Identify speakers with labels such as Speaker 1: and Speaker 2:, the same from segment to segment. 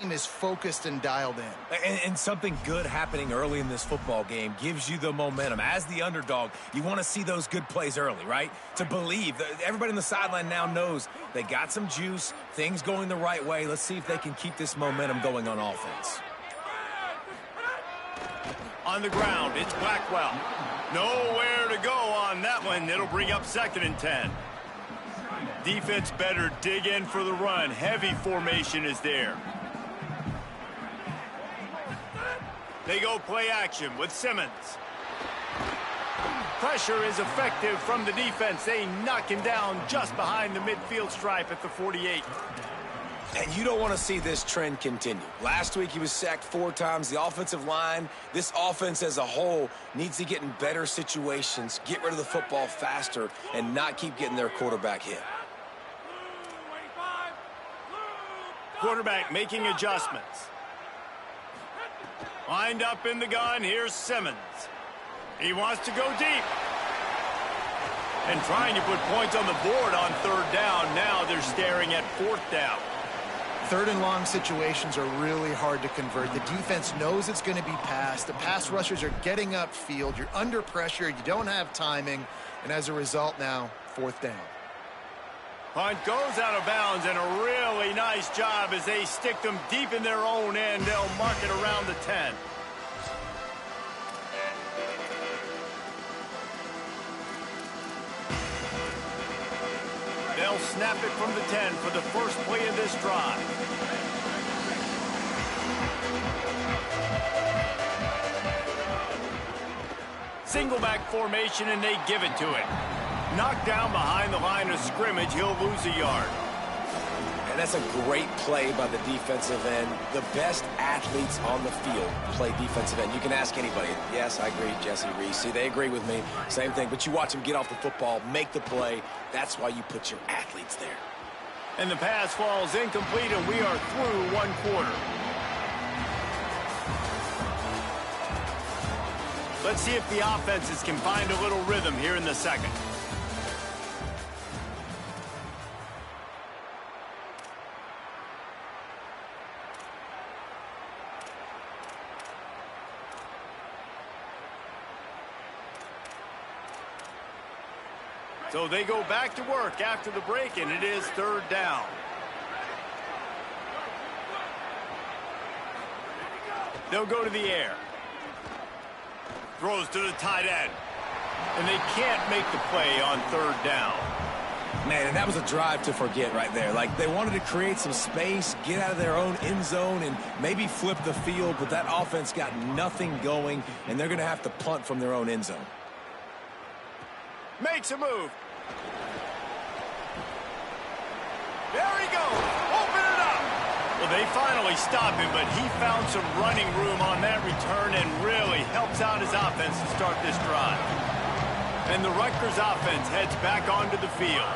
Speaker 1: Team is focused and dialed in.
Speaker 2: And something good happening early in this football game gives you the momentum. As the underdog, you want to see those good plays early, right? To believe that everybody on the sideline now knows they got some juice, things going the right way. Let's see if they can keep this momentum going on offense.
Speaker 3: On the ground, it's Blackwell. Nowhere to go on that one. It'll bring up 2nd and 10. Defense better dig in for the run. Heavy formation is there. They go play action with Simmons. Pressure is effective from the defense. They knock him down just behind the midfield stripe at the 48.
Speaker 2: And you don't want to see this trend continue. Last week he was sacked 4 times. The offensive line, this offense as a whole, needs to get in better situations, get rid of the football faster, and not keep getting their quarterback hit.
Speaker 3: Quarterback making adjustments. Lined up in the gun, here's Simmons. He wants to go deep. And trying to put points on the board on 3rd down. Now they're staring at 4th down.
Speaker 1: 3rd and long situations are really hard to convert. The defense knows it's going to be passed. The pass rushers are getting upfield. You're under pressure. You don't have timing. And as a result now, 4th down.
Speaker 3: Punt goes out of bounds, and a really nice job as they stick them deep in their own end. They'll mark it around the 10. They'll snap it from the 10 for the first play of this drive. Single back formation, and they give it to it. Knocked down behind the line of scrimmage, he'll lose a yard.
Speaker 2: And that's a great play by the defensive end. The best athletes on the field play defensive end. You can ask anybody. Yes, I agree, Jesse Reese. See, they agree with me. Same thing. But you watch them get off the football, make the play. That's why you put your athletes there.
Speaker 3: And the pass falls incomplete, and we are through 1 quarter. Let's see if the offenses can find a little rhythm here in the 2nd. So they go back to work after the break, and it is 3rd down. They'll go to the air. Throws to the tight end. And they can't make the play on 3rd down.
Speaker 2: Man, and that was a drive to forget right there. Like, they wanted to create some space, get out of their own end zone, and maybe flip the field, but that offense got nothing going, and they're going to have to punt from their own end zone.
Speaker 3: Makes a move. There he goes. Open it up. Well, they finally stop him, but he found some running room on that return and really helps out his offense to start this drive. And the Rutgers offense heads back onto the field.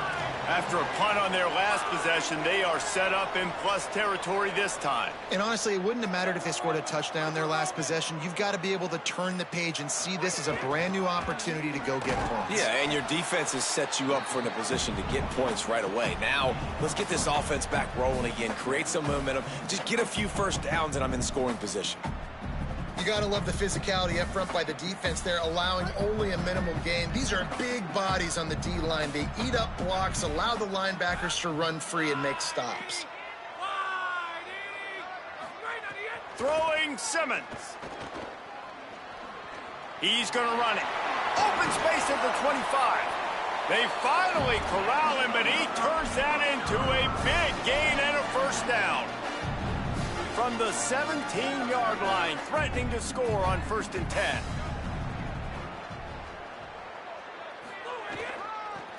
Speaker 3: After a punt on their last possession, they are set up in plus territory this time.
Speaker 1: And honestly, it wouldn't have mattered if they scored a touchdown their last possession. You've got to be able to turn the page and see this as a brand new opportunity to go get points.
Speaker 2: Yeah, and your defense has set you up for a position to get points right away. Now, let's get this offense back rolling again, create some momentum, just get a few first downs, and I'm in scoring position.
Speaker 1: You got to love the physicality up front by the defense there, allowing only a minimum gain. These are big bodies on the D-line. They eat up blocks, allow the linebackers to run free and make stops.
Speaker 3: Throwing Simmons. He's going to run it. Open space at the 25. They finally corral him, but he turns that into a big gain and a first down. From the 17-yard line, threatening to score on 1st and 10.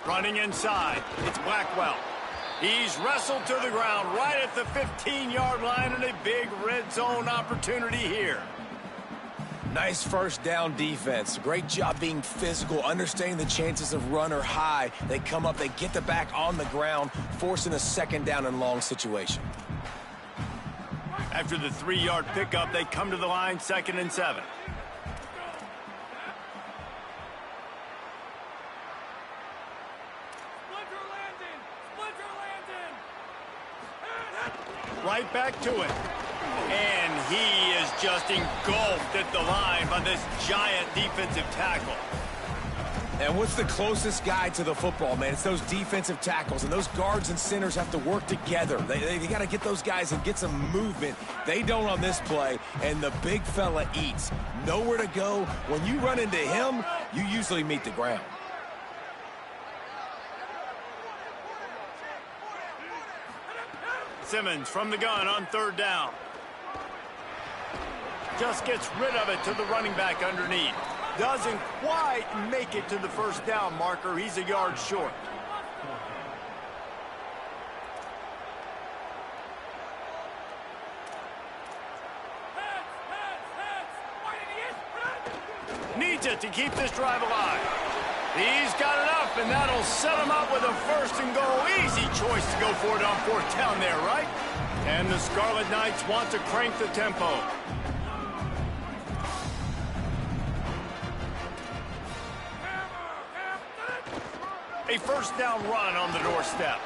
Speaker 3: Running inside, it's Blackwell. He's wrestled to the ground right at the 15-yard line, and a big red zone opportunity here.
Speaker 2: Nice first down defense. Great job being physical, understanding the chances of run are high. They come up, they get the back on the ground, forcing a 2nd down and long situation.
Speaker 3: After the 3-yard pickup, they come to the line, 2nd and 7. Right back to it. And he is just engulfed at the line by this giant defensive tackle.
Speaker 2: And what's the closest guy to the football, man? It's those defensive tackles, and those guards and centers have to work together. They got to get those guys and get some movement. They don't on this play, and the big fella eats. Nowhere to go. When you run into him, you usually meet the ground.
Speaker 3: Simmons from the gun on 3rd down. Just gets rid of it to the running back underneath. Doesn't quite make it to the 1st down marker. He's a yard short. Needs it to keep this drive alive. He's got enough, and that'll set him up with a 1st and goal. Easy choice to go for it on 4th down there, right? And the Scarlet Knights want to crank the tempo. A 1st down run on the doorstep.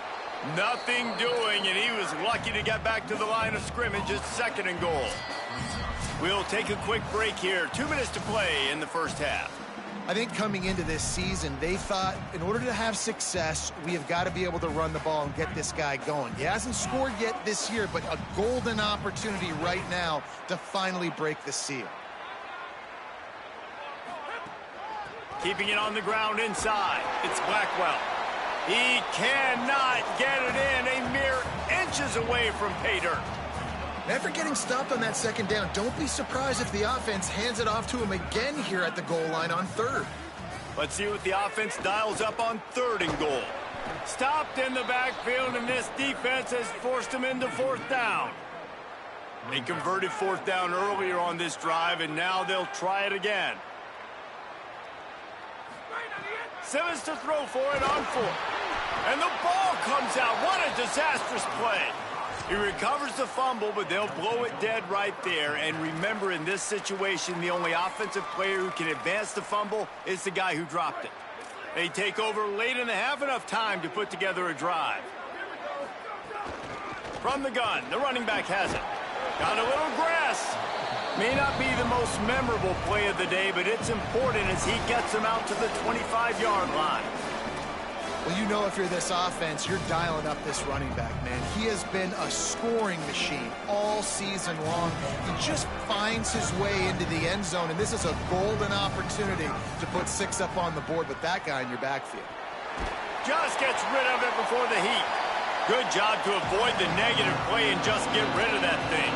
Speaker 3: Nothing doing, and he was lucky to get back to the line of scrimmage at 2nd and goal. We'll take a quick break here. 2 minutes to play in the 1st half.
Speaker 1: I think coming into this season, they thought in order to have success, we have got to be able to run the ball and get this guy going. He hasn't scored yet this year, but a golden opportunity right now to finally break the seal.
Speaker 3: Keeping it on the ground inside. It's Blackwell. He cannot get it in. A mere inches away from pay dirt.
Speaker 1: After getting stopped on that 2nd down, don't be surprised if the offense hands it off to him again here at the goal line on 3rd.
Speaker 3: Let's see what the offense dials up on 3rd and goal. Stopped in the backfield, and this defense has forced him into 4th down. They converted 4th down earlier on this drive, and now they'll try it again. Simmons to throw for it on 4th. And the ball comes out. What a disastrous play. He recovers the fumble, but they'll blow it dead right there. And remember, in this situation, the only offensive player who can advance the fumble is the guy who dropped it. They take over late in the half, enough time to put together a drive. From the gun, the running back has it. Got a little grass. May not be the most memorable play of the day, but it's important as he gets him out to the 25-yard line.
Speaker 1: Well, you know if you're this offense, you're dialing up this running back, man. He has been a scoring machine all season long. He just finds his way into the end zone, and this is a golden opportunity to put 6 up on the board with that guy in your backfield.
Speaker 3: Just gets rid of it before the heat. Good job to avoid the negative play and just get rid of that thing.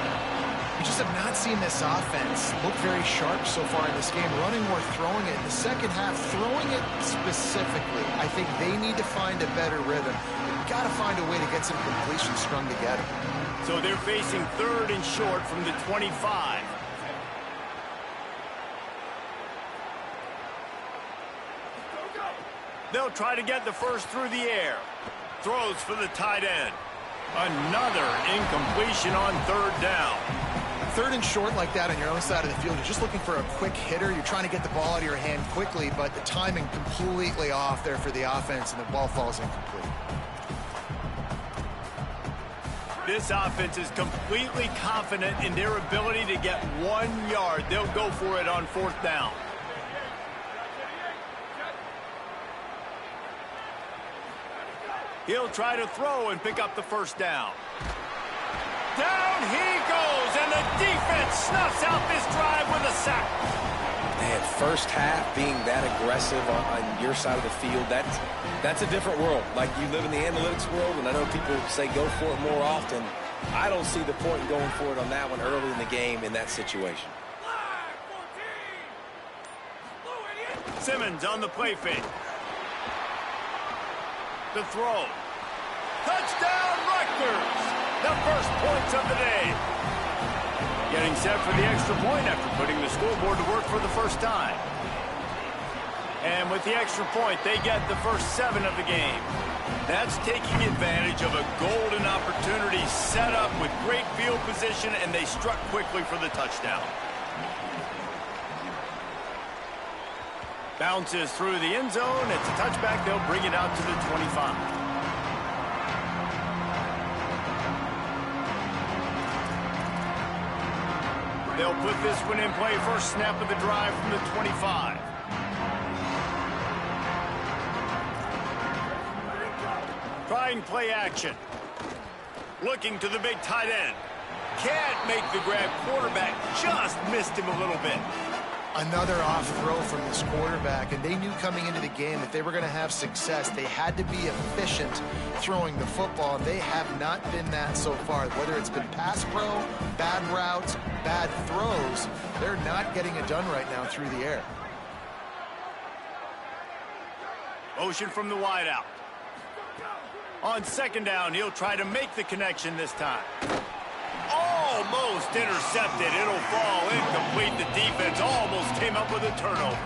Speaker 1: We just have not seen this offense look very sharp so far in this game, running or throwing it. In the 2nd half, throwing it specifically, I think they need to find a better rhythm. They've got to find a way to get some completions strung together.
Speaker 3: So they're facing 3rd and short from the 25. They'll try to get the 1st through the air. Throws for the tight end. Another incompletion on 3rd down.
Speaker 1: 3rd and short like that on your own side of the field, you're just looking for a quick hitter. You're trying to get the ball out of your hand quickly, but the timing completely off there for the offense, and the ball falls incomplete.
Speaker 3: This offense is completely confident in their ability to get 1 yard. They'll go for it on 4th down. He'll try to throw and pick up the 1st down. Down he goes, and the defense snuffs out this drive with a sack.
Speaker 2: Man, 1st half being that aggressive on your side of the field, that's a different world. Like, you live in the analytics world, and I know people say go for it more often. I don't see the point in going for it on that one early in the game in that situation.
Speaker 3: Simmons on the play fake. The throw. Touchdown, Rutgers! The 1st points of the day. Getting set for the extra point after putting the scoreboard to work for the 1st time. And with the extra point, they get the first 7 of the game. That's taking advantage of a golden opportunity set up with great field position, and they struck quickly for the touchdown. Bounces through the end zone. It's a touchback. They'll bring it out to the 25. They'll put this one in play first snap of the drive from the 25. Trying play action. Looking to the big tight end. Can't make the grab. Quarterback just missed him a little bit.
Speaker 1: Another off throw from this quarterback, and they knew coming into the game that they were going to have success. They had to be efficient throwing the football, and they have not been that so far. Whether it's been pass pro, bad routes, bad throws, they're not getting it done right now through the air.
Speaker 3: Motion from the wideout. On second down, he'll try to make the connection this time. Almost intercepted. It'll fall incomplete. The defense almost came up with a turnover.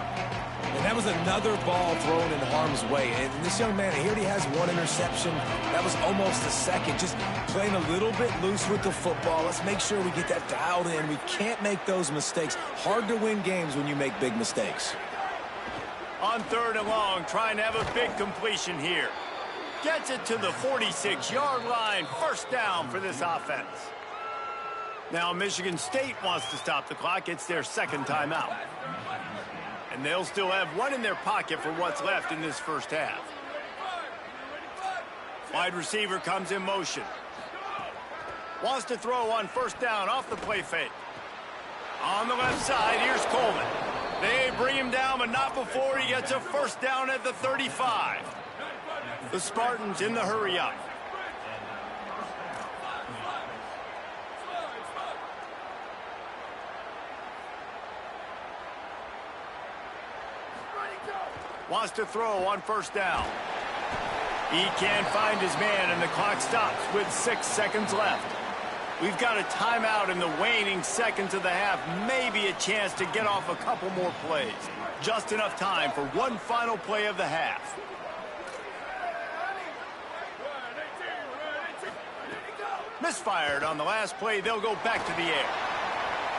Speaker 2: And that was another ball thrown in harm's way. And this young man, he already has one interception. That was almost a second. Just playing a little bit loose with the football. Let's make sure we get that dialed in. We can't make those mistakes. Hard to win games when you make big mistakes.
Speaker 3: On third and long, trying to have a big completion here. Gets it to the 46-yard line. First down for this offense. Now Michigan State wants to stop the clock. It's their second timeout. And they'll still have one in their pocket for what's left in this first half. Wide receiver comes in motion. Wants to throw on first down off the play fake. On the left side, here's Coleman. They bring him down, but not before he gets a first down at the 35. The Spartans in the hurry up. Wants to throw on first down. He can't find his man, and the clock stops with 6 seconds left. We've got a timeout in the waning seconds of the half. Maybe a chance to get off a couple more plays. Just enough time for one final play of the half. Misfired on the last play. They'll go back to the air.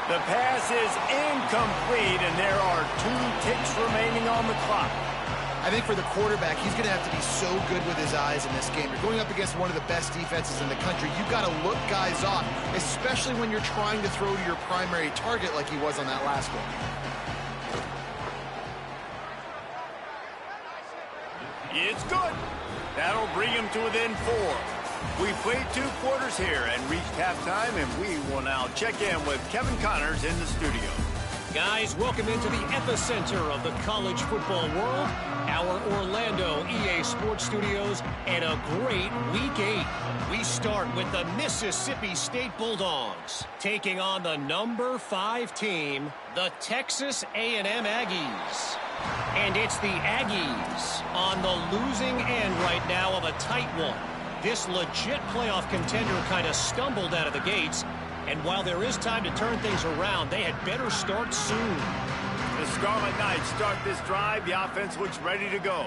Speaker 3: The pass is incomplete, and there are 2 ticks remaining on the clock.
Speaker 1: I think for the quarterback, he's going to have to be so good with his eyes in this game. You're going up against one of the best defenses in the country. You've got to look guys off, especially when you're trying to throw to your primary target like he was on that last one.
Speaker 3: It's good. That'll bring him to within 4. We played 2 quarters here and reached halftime, and we will now check in with Kevin Connors in the studio.
Speaker 4: Guys, welcome into the epicenter of the college football world, our Orlando EA Sports Studios, and a great Week 8. We start with the Mississippi State Bulldogs, taking on the number 5 team, the Texas A&M Aggies. And it's the Aggies on the losing end right now of a tight one. This legit playoff contender kind of stumbled out of the gates, and while there is time to turn things around, they had better start soon.
Speaker 3: The Scarlet Knights start this drive. The offense looks ready to go.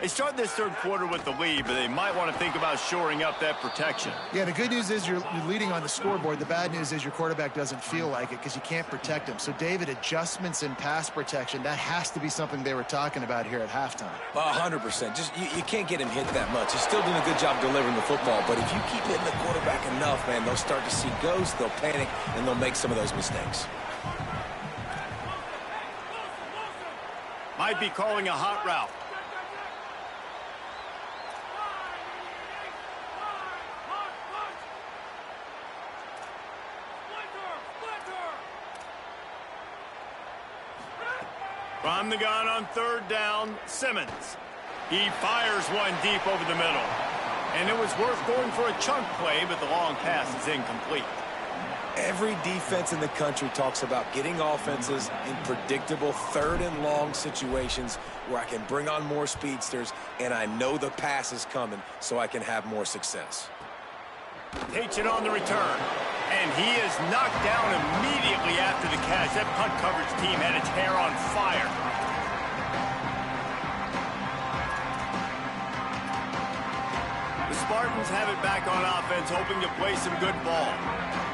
Speaker 3: They start this third quarter with the lead, but they might want to think about shoring up that protection.
Speaker 1: Yeah, the good news is you're leading on the scoreboard. The bad news is your quarterback doesn't feel like it because you can't protect him. So, David, adjustments in pass protection, that has to be something they were talking about here at halftime.
Speaker 2: 100%. Just you can't get him hit that much. He's still doing a good job delivering the football, but if you keep hitting the quarterback enough, man, they'll start to see ghosts, they'll panic, and they'll make some of those mistakes.
Speaker 3: Might be calling a hot route. From the gun on third down, Simmons. He fires one deep over the middle. And it was worth going for a chunk play, but the long pass is incomplete.
Speaker 2: Every defense in the country talks about getting offenses in predictable third and long situations where I can bring on more speedsters and I know the pass is coming so I can have more success.
Speaker 3: Takes it on the return. And he is knocked down immediately after the catch. That punt coverage team had its hair on fire. The Spartans have it back on offense, hoping to play some good ball.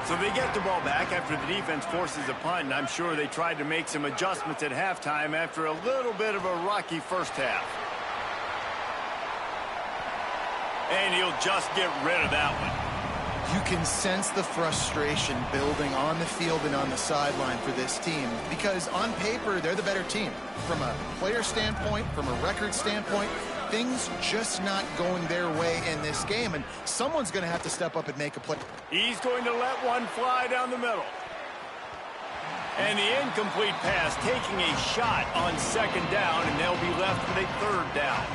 Speaker 3: So they get the ball back after the defense forces a punt, and I'm sure they tried to make some adjustments at halftime after a little bit of a rocky first half. And he'll just get rid of that one.
Speaker 1: You can sense the frustration building on the field and on the sideline for this team because on paper, they're the better team. From a player standpoint, from a record standpoint, things just not going their way in this game, and someone's going to have to step up and make a play.
Speaker 3: He's going to let one fly down the middle. And the incomplete pass taking a shot on second down, and they'll be left with a third down.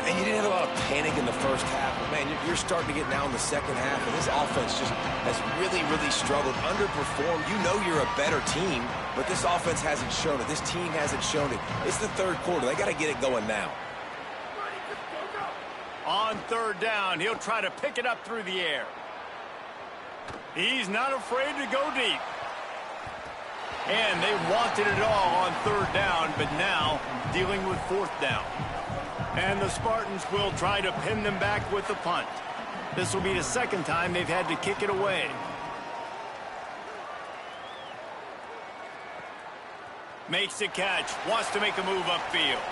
Speaker 2: And you didn't have a lot of panic in the first half, but man, you're starting to get now in the second half, and this offense just has really, really struggled, underperformed. You know you're a better team, but this offense hasn't shown it. This team hasn't shown it. It's the third quarter. They got to get it going now.
Speaker 3: On third down, he'll try to pick it up through the air. He's not afraid to go deep. And they wanted it all on third down, but now dealing with fourth down. And the Spartans will try to pin them back with the punt. This will be the second time they've had to kick it away. Makes the catch, wants to make a move upfield.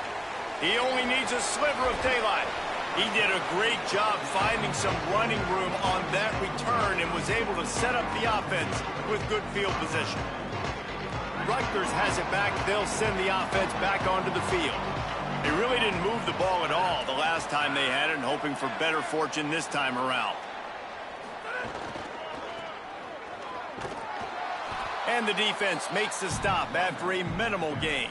Speaker 3: He only needs a sliver of daylight. He did a great job finding some running room on that return and was able to set up the offense with good field position. Rutgers has it back. They'll send the offense back onto the field. They really didn't move the ball at all the last time they had it, and hoping for better fortune this time around. And the defense makes the stop after a minimal gain.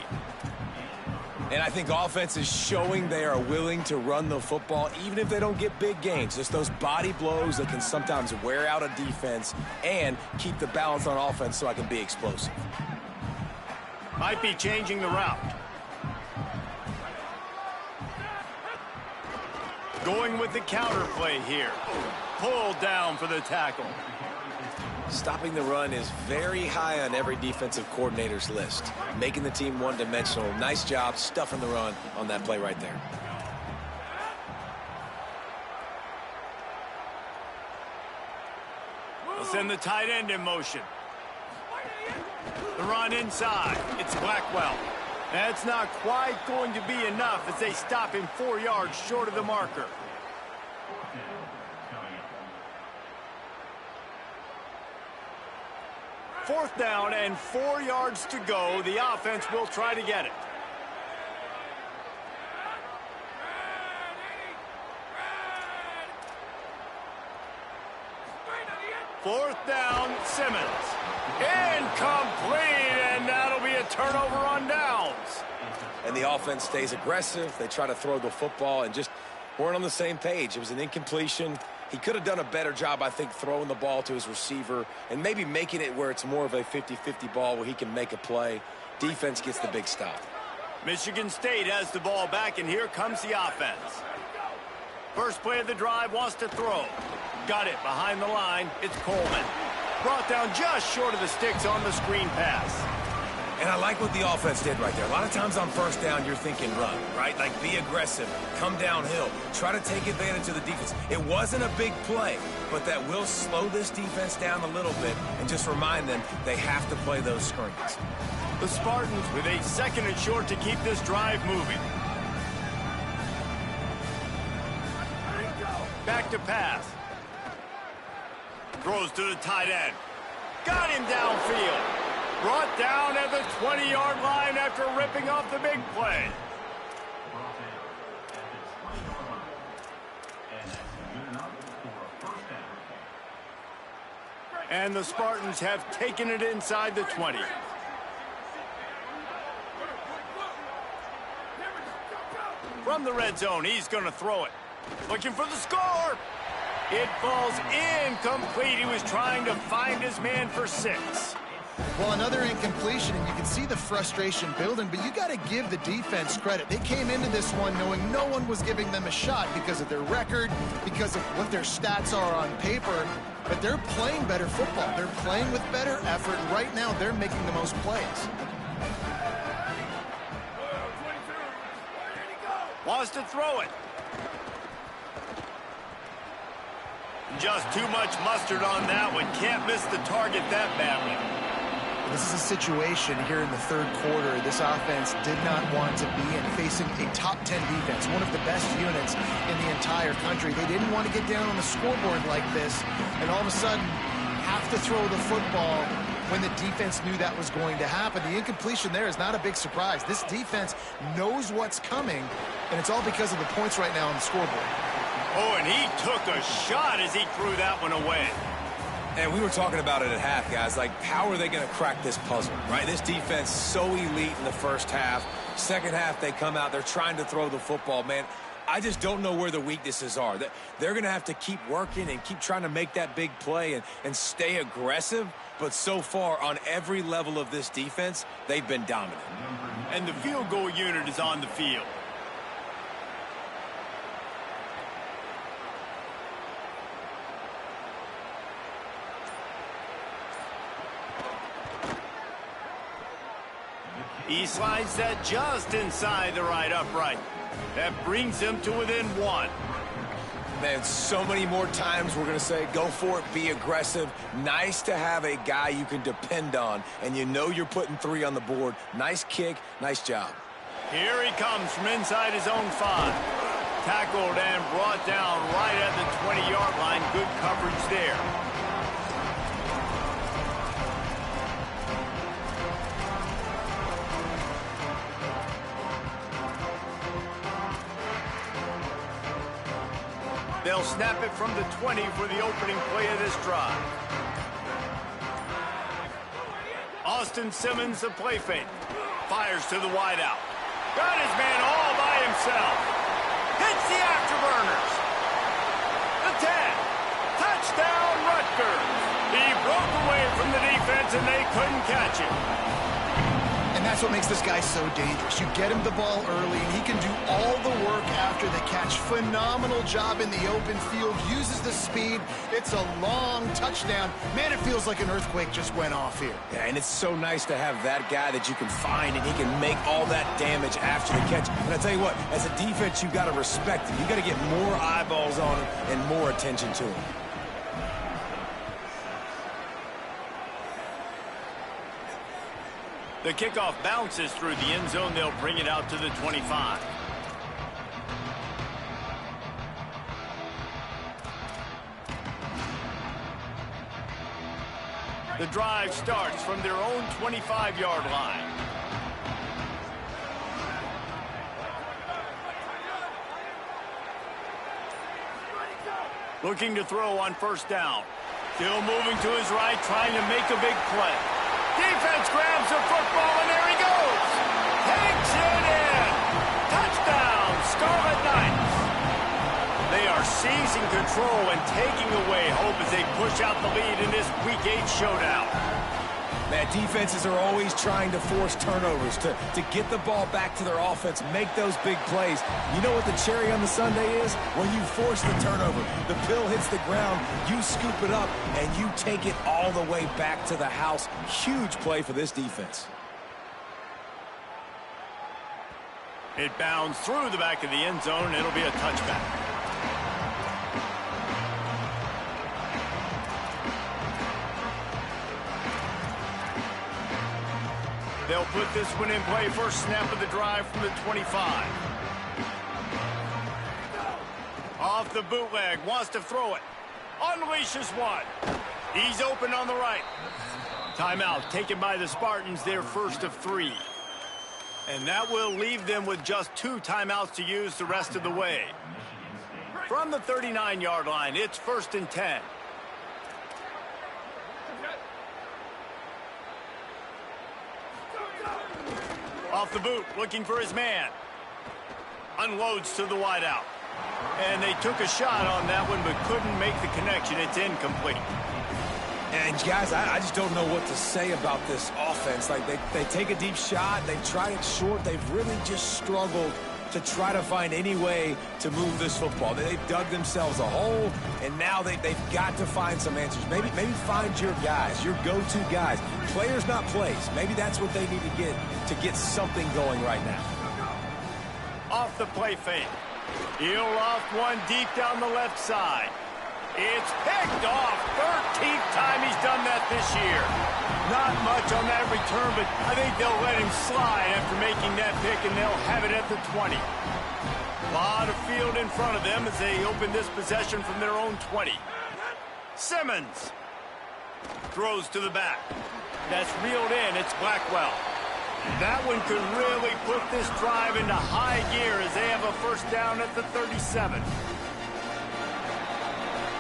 Speaker 2: And I think offense is showing they are willing to run the football, even if they don't get big gains. Just those body blows that can sometimes wear out a defense and keep the balance on offense so I can be explosive.
Speaker 3: Might be changing the route. Going with the counter play here. Pulled down for the tackle.
Speaker 2: Stopping the run is very high on every defensive coordinator's list. Making the team one-dimensional. Nice job stuffing the run on that play right there.
Speaker 3: We'll send the tight end in motion. The run inside. It's Blackwell. That's not quite going to be enough as they stop him 4 yards short of the marker. Fourth down and 4 yards to go. The offense will try to get it. Fourth down, Simmons. Incomplete, and that'll be a turnover on downs.
Speaker 2: And the offense stays aggressive. They try to throw the football and just weren't on the same page. It was an incompletion. He could have done a better job, I think, throwing the ball to his receiver and maybe making it where it's more of a 50-50 ball where he can make a play. Defense gets the big stop.
Speaker 3: Michigan State has the ball back, and here comes the offense. First play of the drive, wants to throw. Got it behind the line. It's Coleman. Brought down just short of the sticks on the screen pass.
Speaker 2: And I like what the offense did right there. A lot of times on first down, you're thinking run, right? Like be aggressive, come downhill, try to take advantage of the defense. It wasn't a big play, but that will slow this defense down a little bit and just remind them they have to play those screens.
Speaker 3: The Spartans with a second and short to keep this drive moving. Back to pass. Throws to the tight end. Got him downfield. Brought down at the 20-yard line after ripping off the big play. And the Spartans have taken it inside the 20. From the red zone, he's going to throw it. Looking for the score. It falls incomplete. He was trying to find his man for 6.
Speaker 1: Well, another incompletion, and you can see the frustration building, but you got to give the defense credit. They came into this one knowing no one was giving them a shot because of their record, because of what their stats are on paper, but they're playing better football. They're playing with better effort. Right now, they're making the most plays.
Speaker 3: Wants to throw it. Just too much mustard on that one. Can't miss the target that badly.
Speaker 1: This is a situation here in the third quarter this offense did not want to be in, facing a top 10 defense, one of the best units in the entire country. They didn't want to get down on the scoreboard like this and all of a sudden have to throw the football when the defense knew that was going to happen. The incompletion there is not a big surprise. This defense knows what's coming, and it's all because of the points right now on the scoreboard.
Speaker 3: Oh, and he took a shot as he threw that one away.
Speaker 2: And we were talking about it at half, guys. Like, how are they going to crack this puzzle, right? This defense so elite in the first half. Second half, they come out. They're trying to throw the football, man. I just don't know where the weaknesses are. They're going to have to keep working and keep trying to make that big play and stay aggressive. But so far, on every level of this defense, they've been dominant.
Speaker 3: And the field goal unit is on the field. He slides that just inside the right upright. That brings him to within one.
Speaker 2: Man, so many more times we're going to say, go for it, be aggressive. Nice to have a guy you can depend on, and you know you're putting 3 on the board. Nice kick, nice job.
Speaker 3: Here he comes from inside his own 5. Tackled and brought down right at the 20-yard line. Good coverage there. They'll snap it from the 20 for the opening play of this drive. Austin Simmons, the play fake. Fires to the wideout. Got his man all by himself. Hits the afterburners. The 10. Touchdown, Rutgers. He broke away from the defense and they couldn't catch him.
Speaker 1: And that's what makes this guy so dangerous. You get him the ball early, and he can do all the work after the catch. Phenomenal job in the open field. Uses the speed. It's a long touchdown. Man, it feels like an earthquake just went off here.
Speaker 2: Yeah, and it's so nice to have that guy that you can find, and he can make all that damage after the catch. And I tell you what, as a defense, you've got to respect him. You've got to get more eyeballs on him and more attention to him.
Speaker 3: The kickoff bounces through the end zone. They'll bring it out to the 25. The drive starts from their own 25-yard line. Looking to throw on first down. Still moving to his right, trying to make a big play. Defense grabs the football, and there he goes. Takes it in. Touchdown, Scarlet Knights. They are seizing control and taking away hope as they push out the lead in this Week 8 showdown.
Speaker 2: Man, defenses are always trying to force turnovers to get the ball back to their offense, make those big plays. You know what the cherry on the sundae is? When you force the turnover, the pill hits the ground, you scoop it up, and you take it all the way back to the house. Huge play for this defense.
Speaker 3: It bounds through the back of the end zone. It'll be a touchback. They'll put this one in play. First snap of the drive from the 25. Off the bootleg. Wants to throw it. Unleashes one. He's open on the right. Timeout taken by the Spartans, their first of 3. And that will leave them with just 2 timeouts to use the rest of the way. From the 39-yard line, it's 1st and 10. Off the boot, looking for his man. Unloads to the wideout. And they took a shot on that one, but couldn't make the connection. It's incomplete.
Speaker 2: And, guys, I just don't know what to say about this offense. Like, they take a deep shot. They've tried it short. They've really just struggled to try to find any way to move this football. They've dug themselves a hole, and now they've got to find some answers. Maybe find your guys, your go-to guys. Players, not plays. Maybe that's what they need to get something going right now.
Speaker 3: Off the play fake. He'll loft one deep down the left side. It's picked off. 13th time he's done that this year. Not much on that return, but I think they'll let him slide after making that pick, and they'll have it at the 20. A lot of field in front of them as they open this possession from their own 20. Simmons throws to the back. That's reeled in. It's Blackwell. That one could really put this drive into high gear as they have a first down at the 37.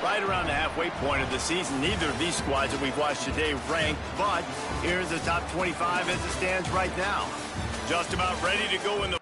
Speaker 3: Right around the halfway point of the season, neither of these squads that we've watched today ranked, but here's the top 25 as it stands right now. Just about ready to go in the